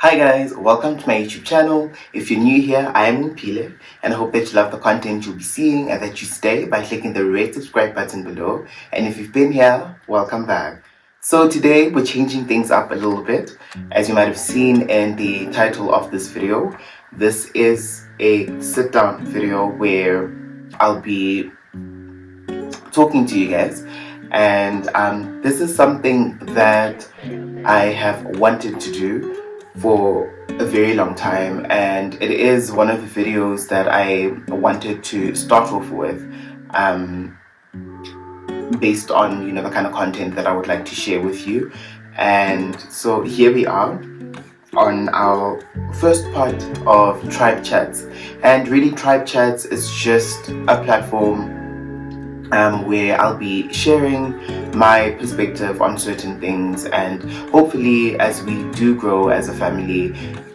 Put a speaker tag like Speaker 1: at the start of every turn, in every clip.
Speaker 1: Hi guys, welcome to my YouTube channel. If you're new here, I am Mpile and I hope that you love the content you'll be seeing and that you stay by clicking the red subscribe button below. And if you've been here, welcome back. So today we're changing things up a little bit. As you might have seen in the title of this video, this is a sit down video where I'll be talking to you guys. And this is something that I have wanted to do for a very long time, and it is one of the videos that I wanted to start off with based on the kind of content that I would like to share with you. And so here we are on our first part of Tribe Chats. And really, Tribe Chats is just a platform where I'll be sharing my perspective on certain things, and hopefully as we do grow as a family,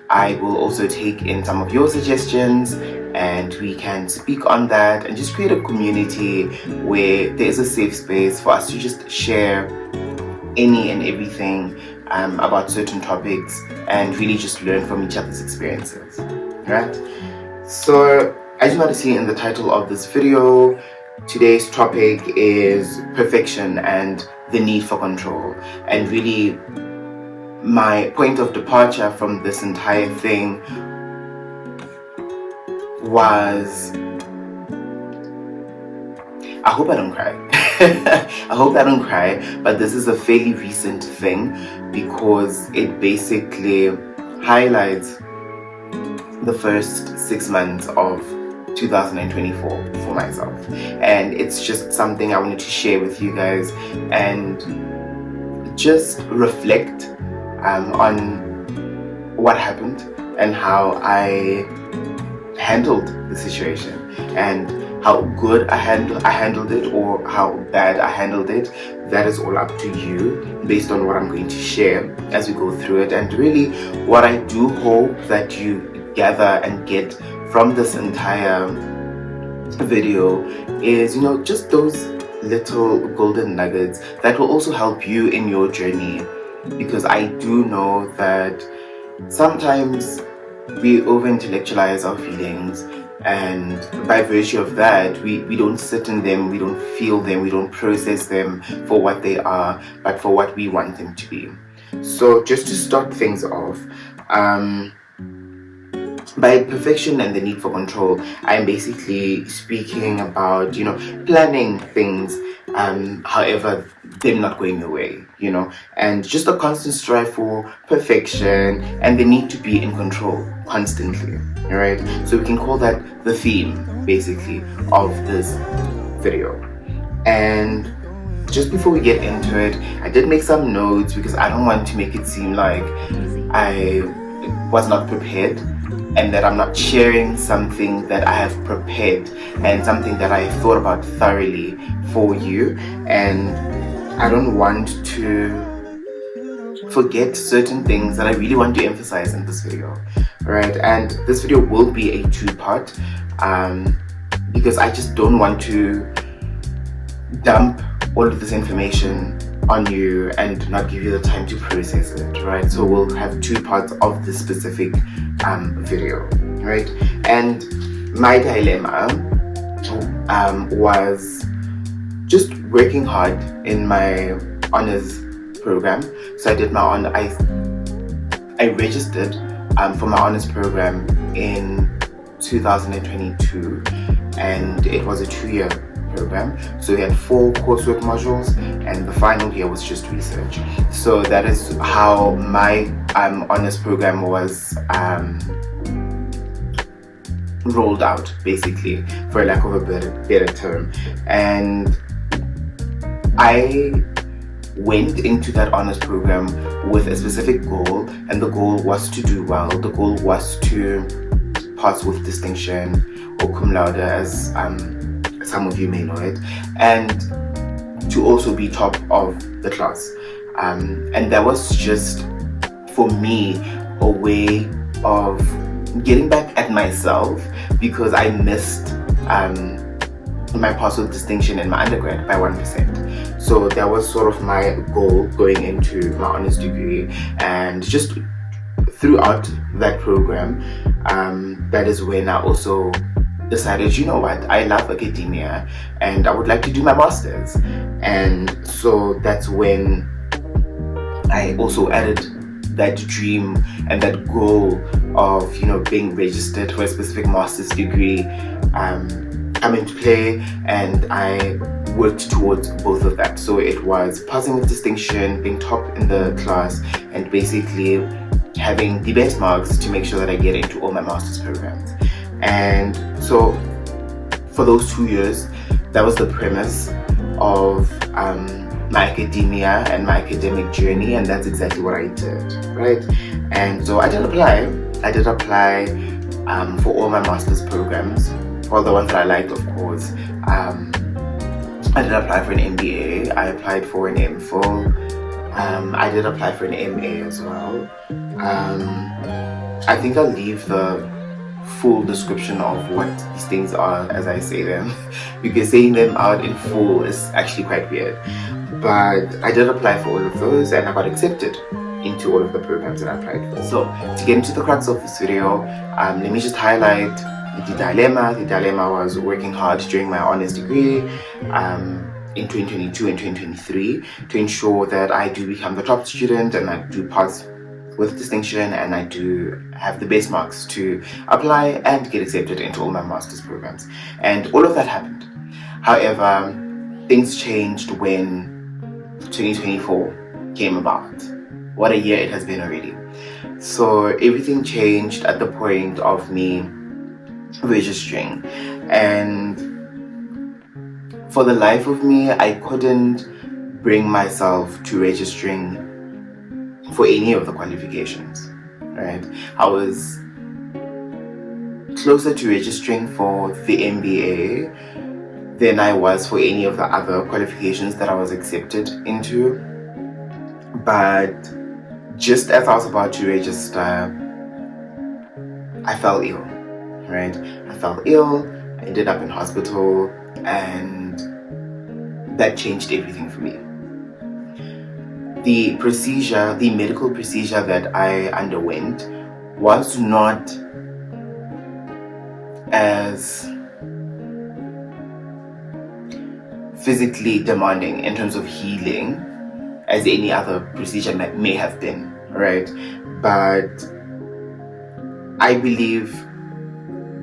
Speaker 1: I will also take in some of your suggestions and we can speak on that and just create a community where there is a safe space for us to just share any and everything about certain topics and really just learn from each other's experiences, right? So as you might have seen in the title of this video, today's topic is perfection and the need for control. And really, my point of departure from this entire thing was, I hope I don't cry. I hope I don't cry, but this is a fairly recent thing because it basically highlights the first 6 months of 2024 for myself, and it's just something I wanted to share with you guys and just reflect on what happened and how I handled the situation, and how good I handled it or how bad I handled it. That is all up to you based on what I'm going to share as we go through it. And really, what I do hope that you gather and get from this entire video is, just those little golden nuggets that will also help you in your journey, because I do know that sometimes we over intellectualize our feelings, and by virtue of that we don't sit in them, we don't feel them, we don't process them for what they are, but for what we want them to be. So just to start things off, by perfection and the need for control, I'm basically speaking about, planning things, however, them not going your way, and just a constant strive for perfection and the need to be in control constantly, right? So we can call that the theme, basically, of this video. And just before we get into it, I did make some notes because I don't want to make it seem like I was not prepared and that I'm not sharing something that I have prepared and something that I thought about thoroughly for you. And I don't want to forget certain things that I really want to emphasize in this video, right? And this video will be a two-part because I just don't want to dump all of this information on you and not give you the time to process it, right? So we'll have two parts of this specific video, right? And my dilemma was just working hard in my honors program. So I did I registered for my honors program in 2022, and it was a 2-year program. So we had 4 coursework modules and the final year was just research. So that is how my honors program was rolled out, basically, for lack of a better term. And I went into that honors program with a specific goal, and the goal was to do well. The goal was to pass with distinction, or cum laude as some of you may know it, and to also be top of the class. And that was just, for me, a way of getting back at myself, because I missed my pass with distinction in my undergrad by 1%. So that was sort of my goal going into my honors degree, and just throughout that program, that is when I also decided, you know what, I love academia and I would like to do my master's. And so that's when I also added that dream and that goal of, being registered for a specific master's degree come into play, and I worked towards both of that. So it was passing with distinction, being top in the class, and basically having the best marks to make sure that I get into all my master's programs. And so for those 2 years, that was the premise of my academia and my academic journey, and that's exactly what I did, right? And so I did apply for all my master's programs, all the ones that I liked, of course. I did apply for an MBA, I applied for an MPhil, I did apply for an MA as well. I think I'll leave the full description of what these things are as I say them, because saying them out in full is actually quite weird. But I did apply for all of those and I got accepted into all of the programs that I applied for. So to get into the crux of this video, let me just highlight the dilemma. The dilemma was working hard during my honors degree in 2022 and 2023 to ensure that I do become the top student and I do pass with distinction and I do have the best marks to apply and get accepted into all my master's programs. And all of that happened. However, things changed when 2024 came about. What a year it has been already. So everything changed at the point of me registering, and for the life of me I couldn't bring myself to registering for any of the qualifications, right? I was closer to registering for the MBA than I was for any of the other qualifications that I was accepted into. But just as I was about to register, I fell ill, right? I fell ill, I ended up in hospital, and that changed everything for me. The procedure, the medical procedure that I underwent was not as physically demanding in terms of healing as any other procedure may have been, right? But I believe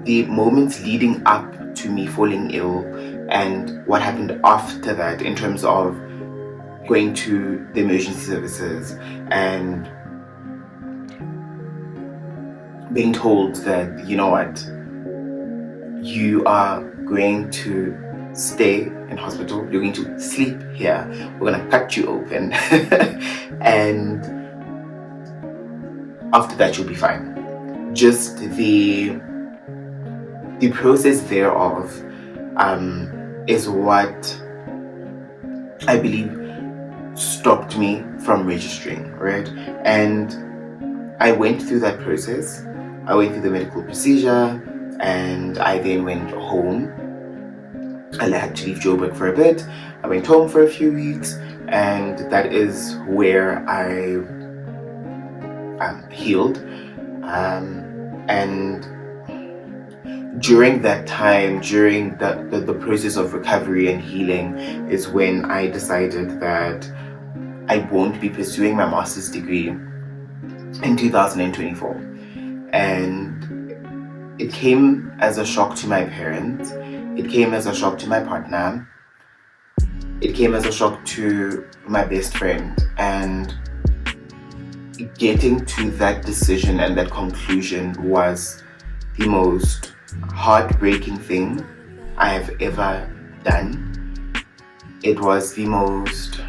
Speaker 1: the moments leading up to me falling ill and what happened after that in terms of going to the emergency services and being told that, you know what, you are going to stay in hospital, you're going to sleep here, we're going to cut you open and after that you'll be fine. Just the process thereof is what I believe stopped me from registering, right? And I went through that process. I went through the medical procedure and I then went home. I had to leave Joburg for a bit. I went home for a few weeks, and that is where I healed. And during that time, during the process of recovery and healing, is when I decided that I won't be pursuing my master's degree in 2024. And it came as a shock to my parents. It came as a shock to my partner. It came as a shock to my best friend. And getting to that decision and that conclusion was the most heartbreaking thing I have ever done. It was the most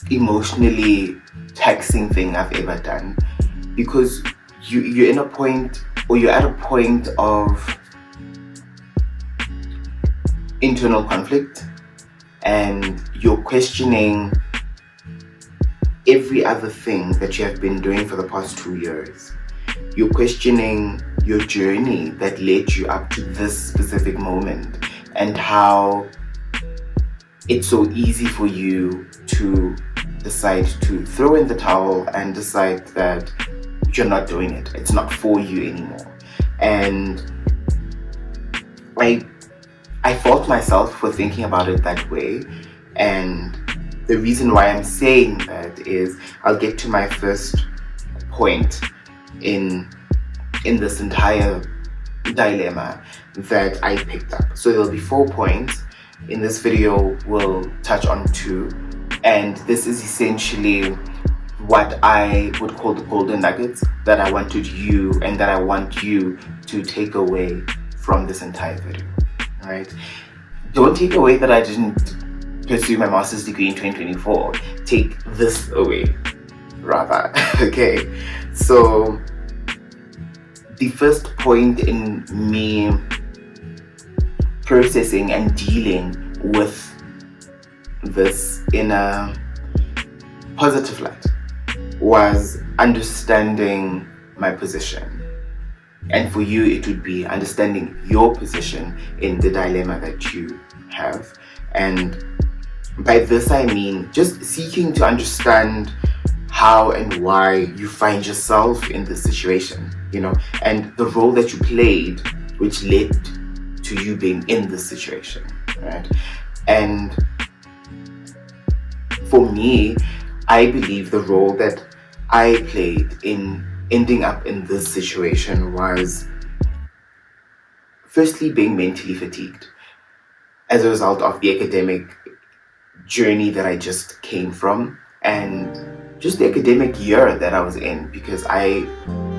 Speaker 1: emotionally taxing thing I've ever done, because you're in a point, or you're at a point of internal conflict and you're questioning every other thing that you have been doing for the past 2 years. You're questioning your journey that led you up to this specific moment and how it's so easy for you to decide to throw in the towel and decide that you're not doing it. It's not for you anymore. And I fault myself for thinking about it that way. And the reason why I'm saying that is I'll get to my first point in this entire dilemma that I picked up. So there'll be 4 points. In this video, we'll touch on 2. And this is essentially what I would call the golden nuggets that I wanted you and that I want you to take away from this entire video. Right? Don't take away that I didn't pursue my master's degree in 2024. Take this away, rather. Okay? So the first point in me processing and dealing with this in a positive light was understanding my position. And for you, it would be understanding your position in the dilemma that you have. And by this, I mean just seeking to understand how and why you find yourself in this situation, and the role that you played, which led to you being in this situation, right? And for me, I believe the role that I played in ending up in this situation was firstly being mentally fatigued as a result of the academic journey that I just came from and just the academic year that I was in, because I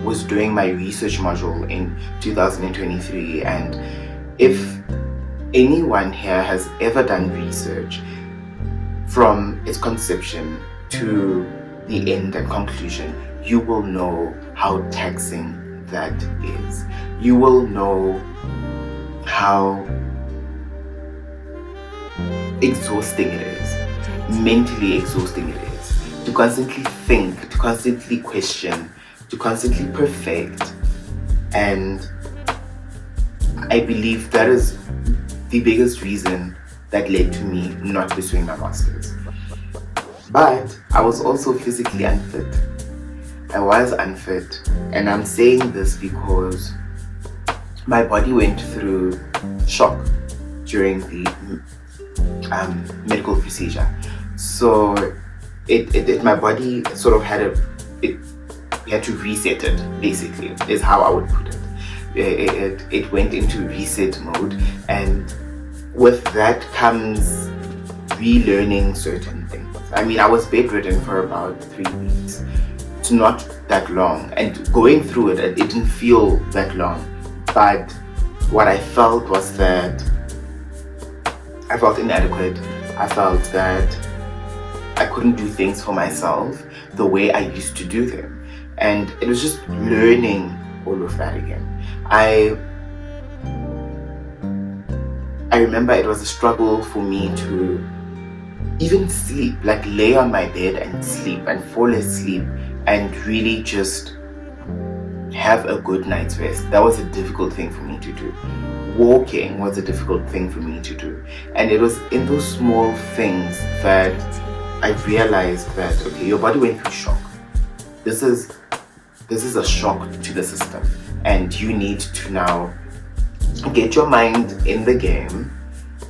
Speaker 1: was doing my research module in 2023. And if anyone here has ever done research from its conception to the end and conclusion, you will know how taxing that is. You will know how exhausting it is, mentally exhausting it is, to constantly think, to constantly question, to constantly perfect. And I believe that is the biggest reason that led to me not pursuing my master's. But I was also physically unfit. I was unfit, and I'm saying this because my body went through shock during the medical procedure. So my body sort of had to reset it, basically, is how I would put it. It went into reset mode, and with that comes relearning certain things. I mean, I was bedridden for about 3 weeks. It's not that long, and going through it didn't feel that long. But what I felt was that I felt inadequate. I felt that I couldn't do things for myself the way I used to do them. And it was just learning all of that again. I remember it was a struggle for me to even sleep, like lay on my bed and sleep and fall asleep and really just have a good night's rest. That was a difficult thing for me to do. Walking was a difficult thing for me to do. And it was in those small things that I realized that, okay, your body went through shock. This is a shock to the system, and you need to now get your mind in the game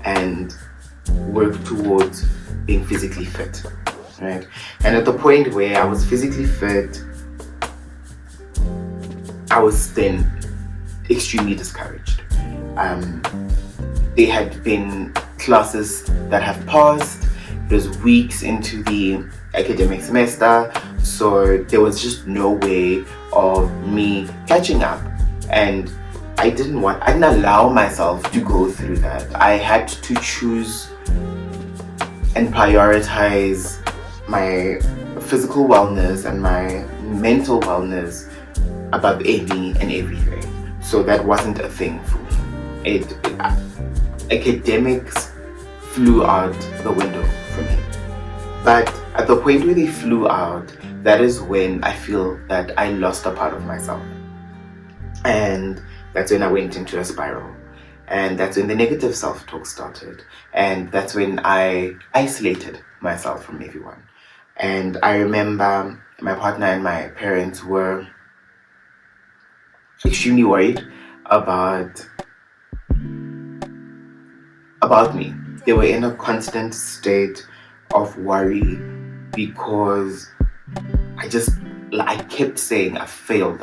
Speaker 1: and work towards being physically fit, right? And at the point where I was physically fit, I was then extremely discouraged. There had been classes that have passed. It was weeks into the academic semester, so there was just no way of me catching up, and I didn't allow myself to go through that. I had to choose and prioritize my physical wellness and my mental wellness above any and everything. So that wasn't a thing for me. Academics flew out the window for me. But at the point where they flew out, that is when I feel that I lost a part of myself. And that's when I went into a spiral. And that's when the negative self-talk started. And that's when I isolated myself from everyone. And I remember my partner and my parents were extremely worried about me. They were in a constant state of worry because I kept saying, I failed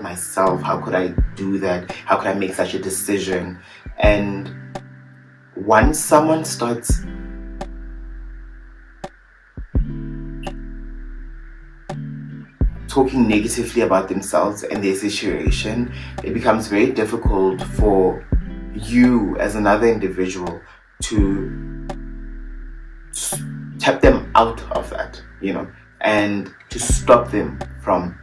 Speaker 1: myself. How could I do that? How could I make such a decision? And once someone starts talking negatively about themselves and their situation, it becomes very difficult for you as another individual to tap them out of that, and to stop them from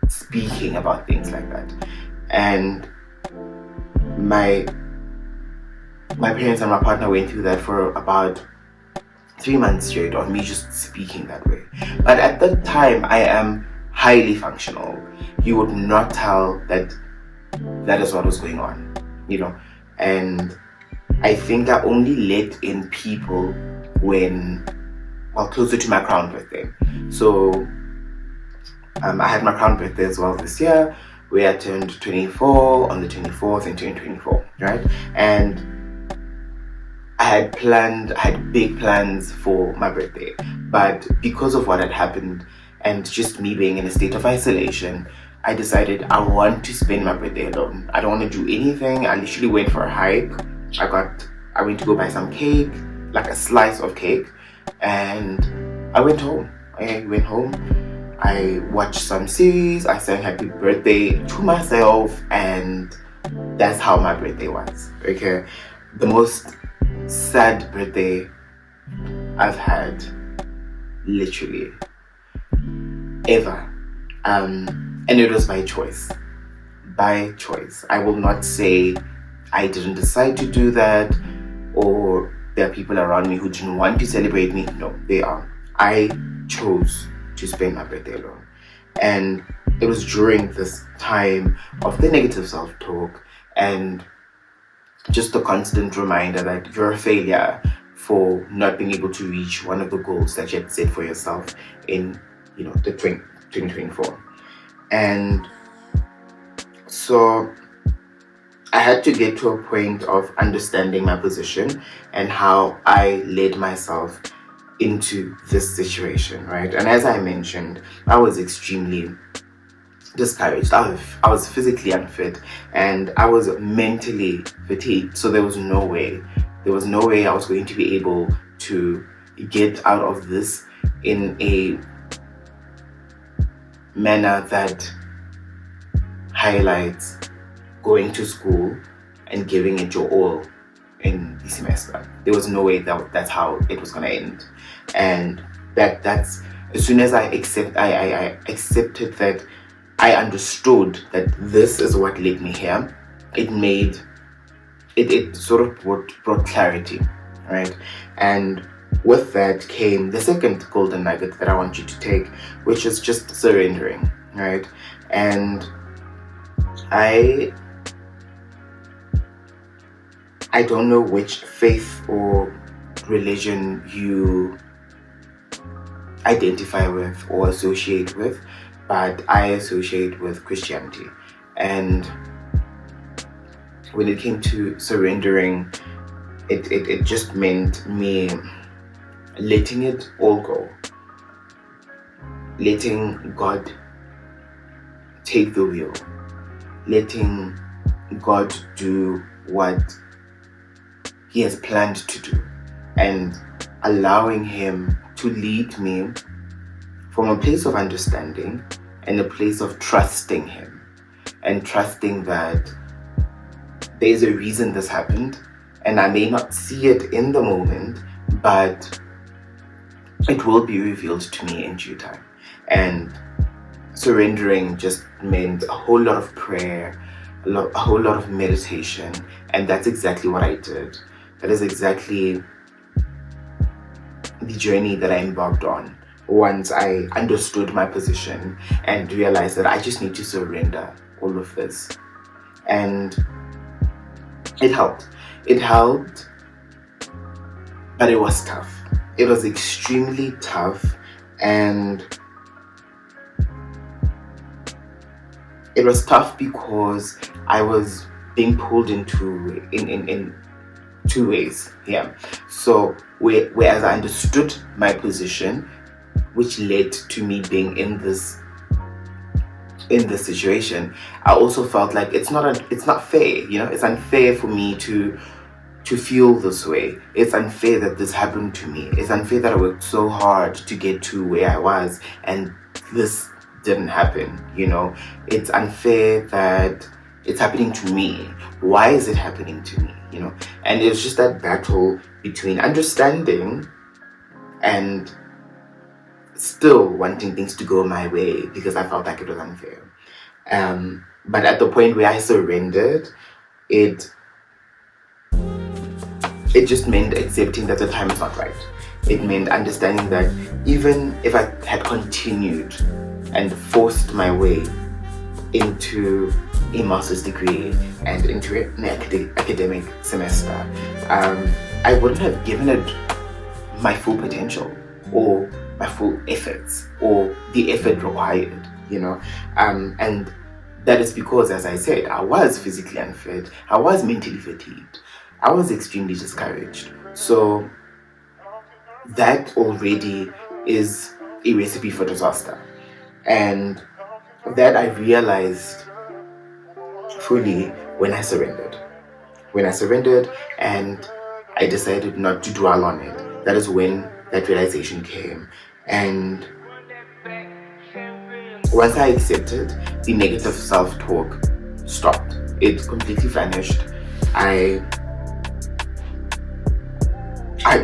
Speaker 1: speaking about things like that. And my parents and my partner went through that for about 3 months straight of me just speaking that way. But at that time, I am highly functional. You would not tell that is what was going on, and I think I only let in people when, closer to my crown birthday. So I had my crown birthday as well this year, where I turned 24 on the 24th in 2024, right? And I had big plans for my birthday, but because of what had happened and just me being in a state of isolation, I decided I want to spend my birthday alone. I don't want to do anything. I literally went for a hike. I went to go buy some cake, like a slice of cake, and I went home. I watched some series. I sang happy birthday to myself, and that's how my birthday was. Okay, the most sad birthday I've had, literally, ever. And it was by choice. I will not say I didn't decide to do that, or there are people around me who didn't want to celebrate me. No, they are. I chose to spend my birthday alone. And it was during this time of the negative self-talk and just the constant reminder that you're a failure for not being able to reach one of the goals that you had set for yourself in the 2024. And so I had to get to a point of understanding my position and how I led myself into this situation, right? And as I mentioned, I was extremely discouraged. I was physically unfit and I was mentally fatigued. So there was no way I was going to be able to get out of this in a manner that highlights going to school and giving it your all in the semester. There was no way that's how it was going to end. And that's as soon as I accepted that, I understood that this is what led me here. It sort of brought clarity, right? And with that came the second golden nugget that I want you to take, which is just surrendering, right? And I don't know which faith or religion you identify with or associate with, but I associate with Christianity. And when it came to surrendering, it just meant me letting it all go, letting God take the wheel, letting God do what He has planned to do, and allowing Him to lead me from a place of understanding and a place of trusting Him, and trusting that there's a reason this happened, and I may not see it in the moment, but it will be revealed to me in due time. And surrendering just meant a whole lot of prayer, a whole lot of meditation, and that's exactly what I did. That is exactly the journey that I embarked on once I understood my position and realized that I just need to surrender all of this and it helped, but it was tough. It was extremely tough, and it was tough because I was being pulled in two ways. Yeah. So whereas I understood my position, which led to me being in this situation, I also felt like it's not fair. It's unfair for me to feel this way. It's unfair that this happened to me. It's unfair that I worked so hard to get to where I was and this didn't happen. It's unfair that it's happening to me. Why is it happening to me? And it's just that battle between understanding and still wanting things to go my way because I felt like it was unfair. But at the point where I surrendered, it just meant accepting that the time is not right. It meant understanding that even if I had continued and forced my way into a master's degree and into an academic semester, I wouldn't have given it my full potential or my full efforts or the effort required, and that is because, as I said, I was physically unfit, I was mentally fatigued, I was extremely discouraged. So that already is a recipe for disaster. And that I realized fully when I surrendered. And I decided not to dwell on it. That is when that realization came. And once I accepted, the negative self-talk stopped. It completely vanished.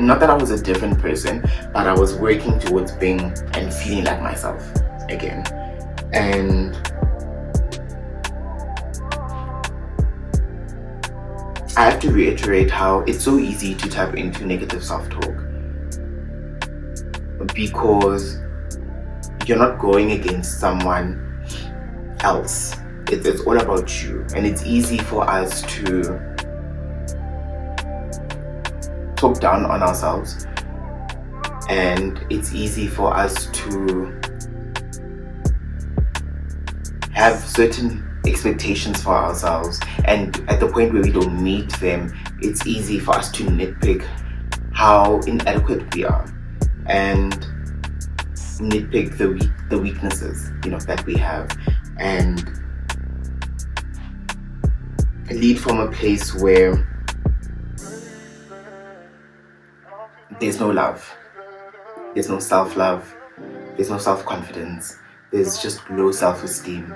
Speaker 1: Not that I was a different person, but I was working towards being and feeling like myself again. And I have to reiterate how it's so easy to tap into negative self-talk because you're not going against someone else. It's all about you, and it's easy for us to talk down on ourselves, and it's easy for us to have certain expectations for ourselves, and at the point where we don't meet them, it's easy for us to nitpick how inadequate we are and nitpick the weaknesses that we have, and lead from a place where there's no love, there's no self-love, there's no self-confidence, there's just low self-esteem.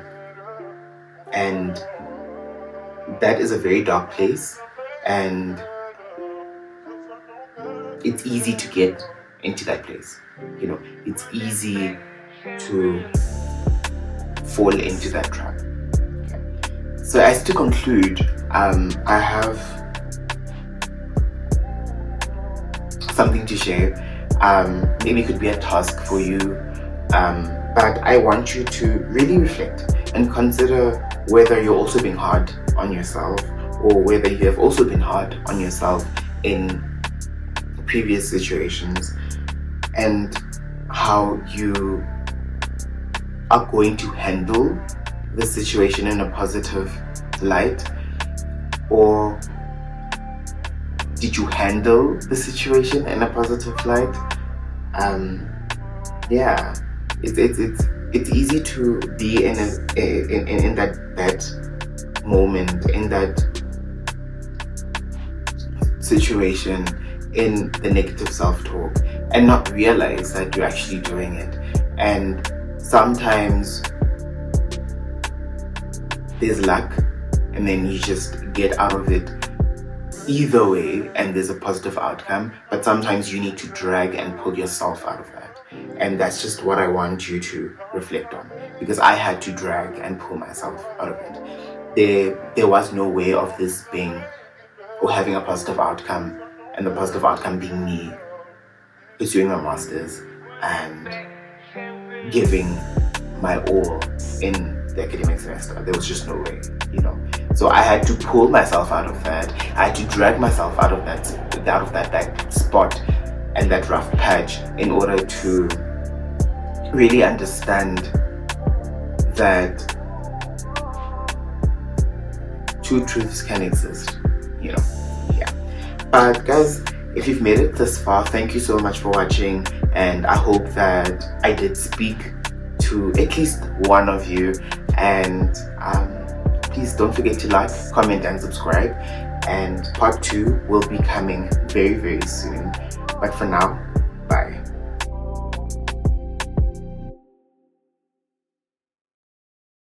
Speaker 1: And that is a very dark place, and it's easy to get into that place. It's easy to fall into that trap. Okay. So as to conclude, I have something to share. Maybe it could be a task for you, but I want you to really reflect and consider whether you're also being hard on yourself, or whether you have also been hard on yourself in previous situations, and how you are going to handle the situation in a positive light. Or did you handle the situation in a positive light? It's easy to be in that moment, in that situation, in the negative self-talk, and not realize that you're actually doing it. And sometimes there's luck, and then you just get out of it either way, and there's a positive outcome. But sometimes you need to drag and pull yourself out of that. And that's just what I want you to reflect on, because I had to drag and pull myself out of it. There was no way of this being or having a positive outcome, and the positive outcome being me pursuing my master's and giving my all in the academic semester. There was just no way, So I had to pull myself out of that. I had to drag myself out of that spot and that rough patch in order to really understand that two truths can exist, you know. Yeah. But guys, if you've made it this far, thank you so much for watching, and I hope that I did speak to at least one of you. And please don't forget to like, comment, and subscribe. And part 2 will be coming very, very soon. But for now,